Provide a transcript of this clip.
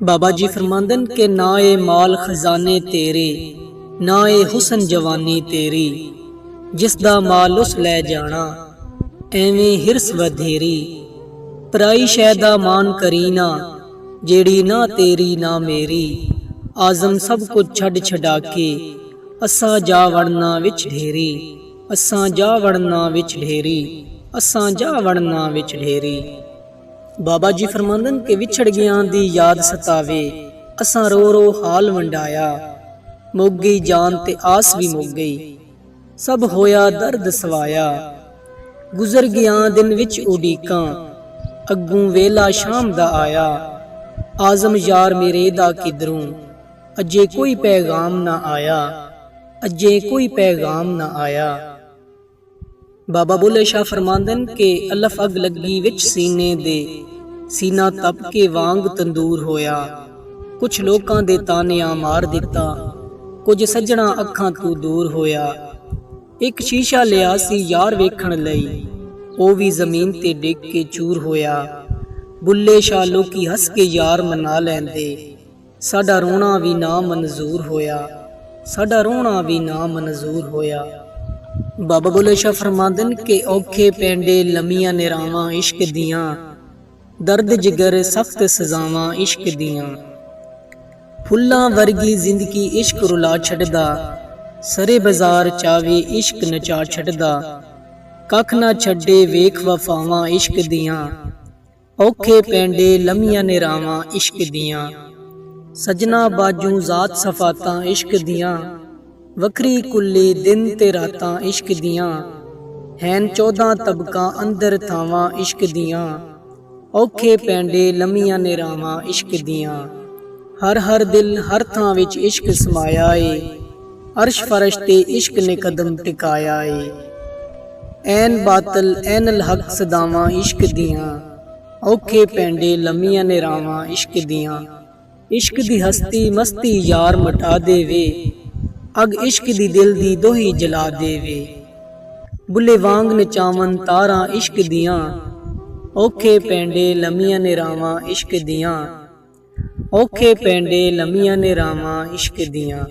बाबा जी फरमांदन के ना ए माल खजाने तेरे, ना ए हुसन जवानी तेरी, जिस दा माल उस लै जाना, एवें हिरस वधेरी। पराई शै दा मान करीना, जेड़ी ना तेरी ना मेरी, आजम सब कुछ छड़ छड़ा के, असां जा वड़ना विच ढेरी, असां जा वड़ना विच ढेरी, असां जा वड़ना विच ढेरी। बाबा जी फरमांदन के विछड़ गया दी याद सतावे, असां रो रो हाल वंडाया, मुक गई जान ते आस भी मुक गई, सब होया दर्द सवाया। गुजर गया दिन विच उडीकां, अग्गों वेला शाम दा आया, आजम यार मेरे दा किधरों, अजे कोई पैगाम ना आया, अजे कोई पैगाम ना आया। बाबा बुल्ले शाह फरमांदन के अलफ अग लगी विच सीने दे, सीना तप के वांग तंदूर होया। कुछ लोकां दे तानिया मार दिता, कुछ सज्जणा अखां तू दूर होया। एक शीशा लिया सी यार वेखण लई, ओ भी जमीन ते डिग के चूर होया। बुल्ले शाह लोकी हस के यार मना लैंदे, साडा रोना भी ना मंजूर होया, साडा रोना भी ना मंजूर होया। बाबा बुल्ले शाह फरमांदन के औखे पैंडे लमियां निरावां इश्क दियां, दर्द जिगर सख्त सजावां इश्क दियां। फुल्लां वर्गी जिंदगी इश्क रुला छड़दा, सरे बाजार चावे इश्क नचा छड़दा। कख ना छड्डे वेख वफावां इश्क दियां, औखे पैंडे लमियां निरावां इश्क दियां। सजना बाजू जात सफातां इश्क दियां, वखरी कुल्ले दिन ते रातां इश्क दियां। हैन 14 तबका अंदर थावां इश्क दियां, औखे पैंडे लमियां निरावां इश्क दियां। हर दिल हर थां विच इश्क समाया ए, अर्श फरश ते इश्क ने कदम टिकाया ए। ऐन बातल ऐन अल हक सदावां इश्क दियां, औखे पैंडे लमियां निरावां इश्क दियां। इश्क दी हस्ती मस्ती यार मटा देवे, अग इश्क दी दिल दी दोही जला देवे। बुल्ले वांग नचावन तारा इश्क दियां, औखे पैंडे लमियां निरावां इश्क दियां, औखे पैंडे लमियां निरावां इश्क दियां।